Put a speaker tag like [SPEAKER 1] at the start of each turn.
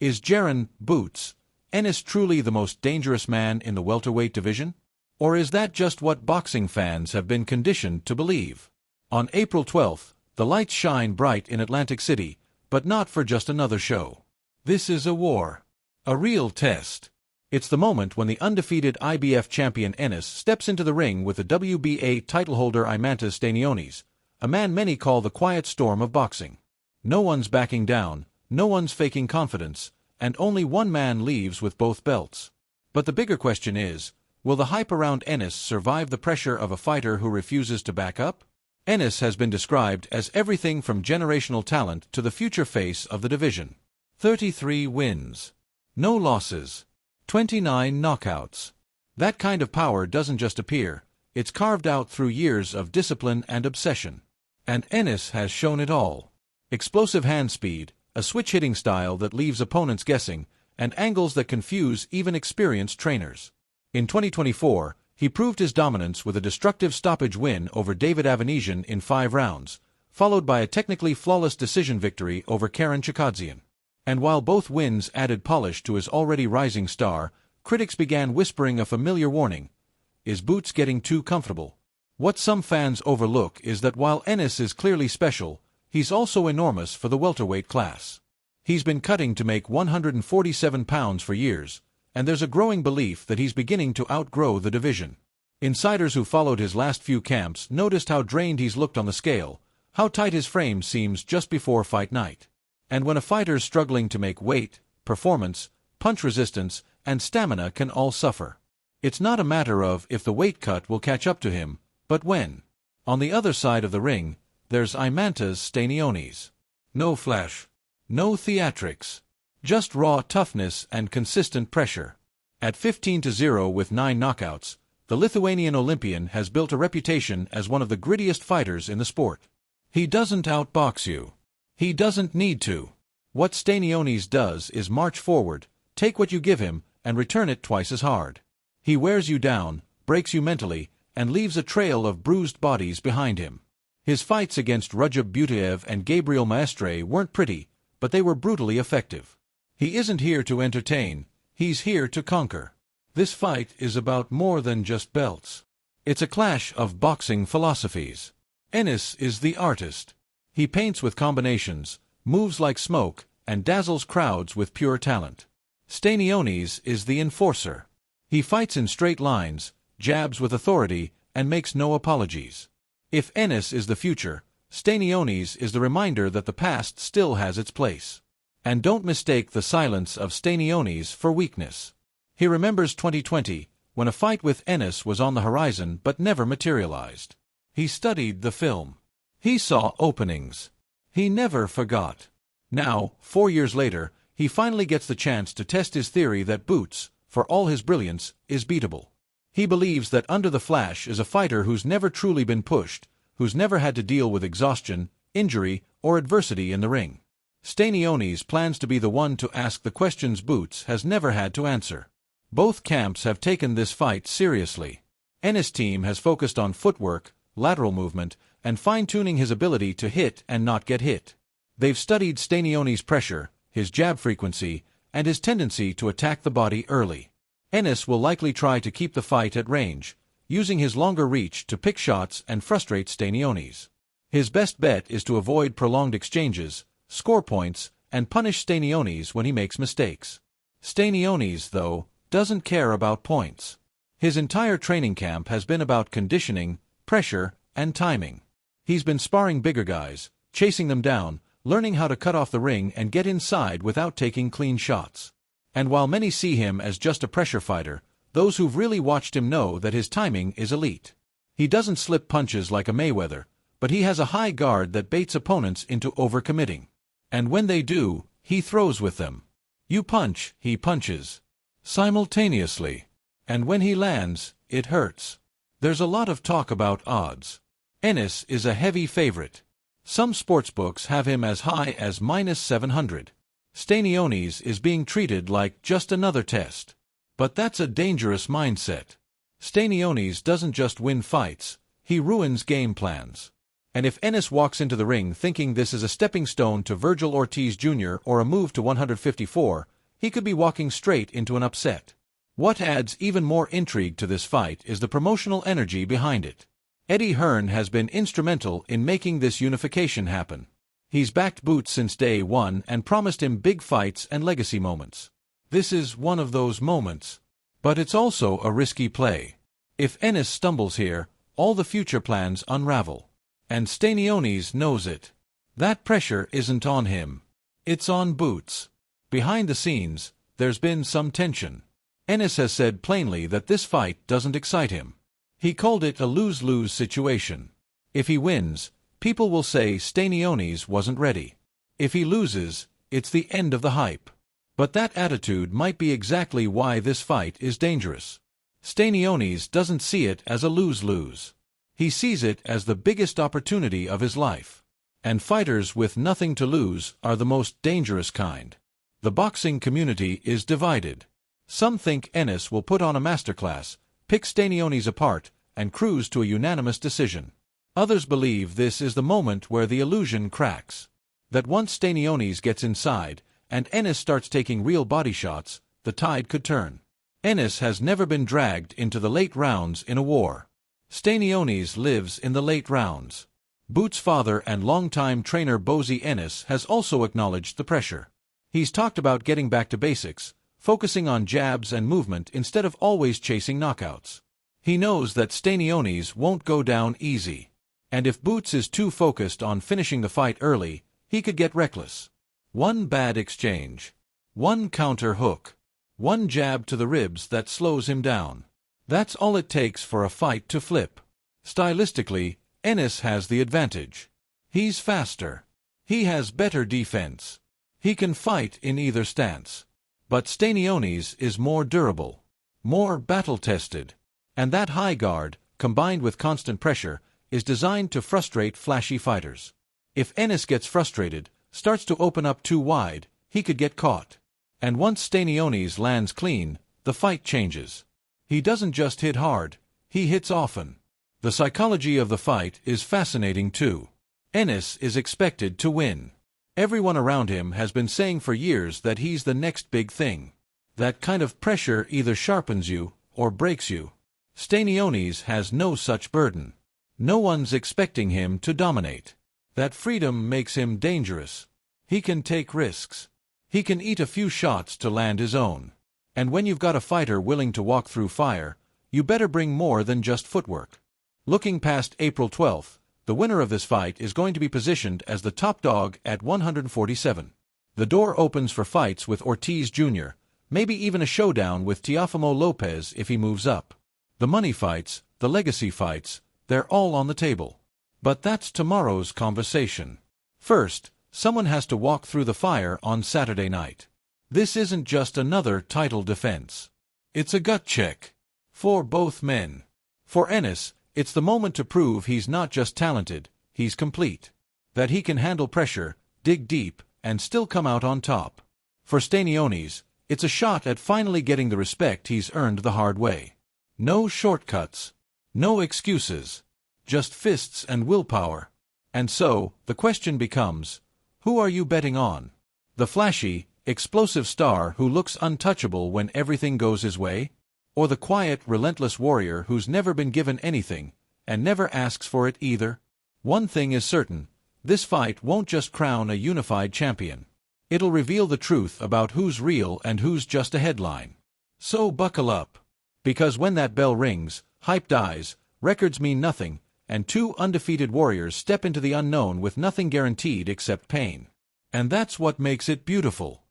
[SPEAKER 1] Is Jaron "Boots" Ennis truly the most dangerous man in the welterweight division? Or is that just what boxing fans have been conditioned to believe? On April 12th, the lights shine bright in Atlantic City, but not for just another show. This is a war. A real test. It's the moment when the undefeated IBF champion Ennis steps into the ring with the WBA titleholder Eimantas Stanionis, a man many call the quiet storm of boxing. No one's backing down, no one's faking confidence, and only one man leaves with both belts. But the bigger question is, will the hype around Ennis survive the pressure of a fighter who refuses to back up? Ennis has been described as everything from generational talent to the future face of the division. 33 wins. No losses. 29 knockouts. That kind of power doesn't just appear, it's carved out through years of discipline and obsession. And Ennis has shown it all. Explosive hand speed, a switch-hitting style that leaves opponents guessing, and angles that confuse even experienced trainers. In 2024, he proved his dominance with a destructive stoppage win over David Avanesyan in 5 rounds, followed by a technically flawless decision victory over Karen Chukhadzhian. And while both wins added polish to his already rising star, critics began whispering a familiar warning. Is Boots getting too comfortable? What some fans overlook is that while Ennis is clearly special, he's also enormous for the welterweight class. He's been cutting to make 147 pounds for years, and there's a growing belief that he's beginning to outgrow the division. Insiders who followed his last few camps noticed how drained he's looked on the scale, how tight his frame seems just before fight night. And when a fighter's struggling to make weight, performance, punch resistance, and stamina can all suffer. It's not a matter of if the weight cut will catch up to him, but when. On the other side of the ring, there's Eimantas Stanionis. No flash. No theatrics. Just raw toughness and consistent pressure. At 15-0 with 9 knockouts, the Lithuanian Olympian has built a reputation as one of the grittiest fighters in the sport. He doesn't outbox you. He doesn't need to. What Stanionis does is march forward, take what you give him, and return it twice as hard. He wears you down, breaks you mentally, and leaves a trail of bruised bodies behind him. His fights against Rajab Butaev and Gabriel Maestre weren't pretty, but they were brutally effective. He isn't here to entertain, he's here to conquer. This fight is about more than just belts. It's a clash of boxing philosophies. Ennis is the artist. He paints with combinations, moves like smoke, and dazzles crowds with pure talent. Stanionis is the enforcer. He fights in straight lines, jabs with authority, and makes no apologies. If Ennis is the future, Stanionis is the reminder that the past still has its place. And don't mistake the silence of Stanionis for weakness. He remembers 2020, when a fight with Ennis was on the horizon but never materialized. He studied the film. He saw openings. He never forgot. Now, 4 years later, he finally gets the chance to test his theory that Boots, for all his brilliance, is beatable. He believes that under the flash is a fighter who's never truly been pushed, who's never had to deal with exhaustion, injury, or adversity in the ring. Stanionis plans to be the one to ask the questions Boots has never had to answer. Both camps have taken this fight seriously. Ennis' team has focused on footwork, lateral movement, and fine-tuning his ability to hit and not get hit. They've studied Stanionis' pressure, his jab frequency, and his tendency to attack the body early. Ennis will likely try to keep the fight at range, using his longer reach to pick shots and frustrate Stanionis. His best bet is to avoid prolonged exchanges, score points, and punish Stanionis when he makes mistakes. Stanionis, though, doesn't care about points. His entire training camp has been about conditioning, pressure, and timing. He's been sparring bigger guys, chasing them down, learning how to cut off the ring and get inside without taking clean shots. And while many see him as just a pressure fighter, those who've really watched him know that his timing is elite. He doesn't slip punches like a Mayweather, but he has a high guard that baits opponents into overcommitting. And when they do, he throws with them. You punch, he punches. Simultaneously. And when he lands, it hurts. There's a lot of talk about odds. Ennis is a heavy favorite. Some sportsbooks have him as high as -700. Stanionis is being treated like just another test. But that's a dangerous mindset. Stanionis doesn't just win fights, he ruins game plans. And if Ennis walks into the ring thinking this is a stepping stone to Virgil Ortiz Jr. or a move to 154, he could be walking straight into an upset. What adds even more intrigue to this fight is the promotional energy behind it. Eddie Hearn has been instrumental in making this unification happen. He's backed Boots since day one and promised him big fights and legacy moments. This is one of those moments. But it's also a risky play. If Ennis stumbles here, all the future plans unravel. And Stanionis knows it. That pressure isn't on him. It's on Boots. Behind the scenes, there's been some tension. Ennis has said plainly that this fight doesn't excite him. He called it a lose-lose situation. If he wins, people will say Stanionis wasn't ready. If he loses, it's the end of the hype. But that attitude might be exactly why this fight is dangerous. Stanionis doesn't see it as a lose-lose. He sees it as the biggest opportunity of his life. And fighters with nothing to lose are the most dangerous kind. The boxing community is divided. Some think Ennis will put on a masterclass, pick Stanionis apart, and cruise to a unanimous decision. Others believe this is the moment where the illusion cracks. That once Stanionis gets inside, and Ennis starts taking real body shots, the tide could turn. Ennis has never been dragged into the late rounds in a war. Stanionis lives in the late rounds. Boots' father and longtime trainer Bozy Ennis has also acknowledged the pressure. He's talked about getting back to basics, focusing on jabs and movement instead of always chasing knockouts. He knows that Stanionis won't go down easy. And if Boots is too focused on finishing the fight early, he could get reckless. One bad exchange. One counter hook. One jab to the ribs that slows him down. That's all it takes for a fight to flip. Stylistically, Ennis has the advantage. He's faster. He has better defense. He can fight in either stance. But Stanionis is more durable, more battle-tested. And that high guard, combined with constant pressure, is designed to frustrate flashy fighters. If Ennis gets frustrated, starts to open up too wide, he could get caught. And once Stanionis lands clean, the fight changes. He doesn't just hit hard, he hits often. The psychology of the fight is fascinating too. Ennis is expected to win. Everyone around him has been saying for years that he's the next big thing. That kind of pressure either sharpens you or breaks you. Stanionis has no such burden. No one's expecting him to dominate. That freedom makes him dangerous. He can take risks. He can eat a few shots to land his own. And when you've got a fighter willing to walk through fire, you better bring more than just footwork. Looking past April 12th, the winner of this fight is going to be positioned as the top dog at 147. The door opens for fights with Ortiz Jr., maybe even a showdown with Teofimo Lopez if he moves up. The money fights, the legacy fights, they're all on the table. But that's tomorrow's conversation. First, someone has to walk through the fire on Saturday night. This isn't just another title defense. It's a gut check. For both men. For Ennis, it's the moment to prove he's not just talented, he's complete. That he can handle pressure, dig deep, and still come out on top. For Stanionis, it's a shot at finally getting the respect he's earned the hard way. No shortcuts. No excuses. Just fists and willpower. And so, the question becomes, who are you betting on? The flashy, explosive star who looks untouchable when everything goes his way? Or the quiet, relentless warrior who's never been given anything, and never asks for it either? One thing is certain, this fight won't just crown a unified champion. It'll reveal the truth about who's real and who's just a headline. So buckle up. Because when that bell rings, hype dies, records mean nothing, and two undefeated warriors step into the unknown with nothing guaranteed except pain. And that's what makes it beautiful.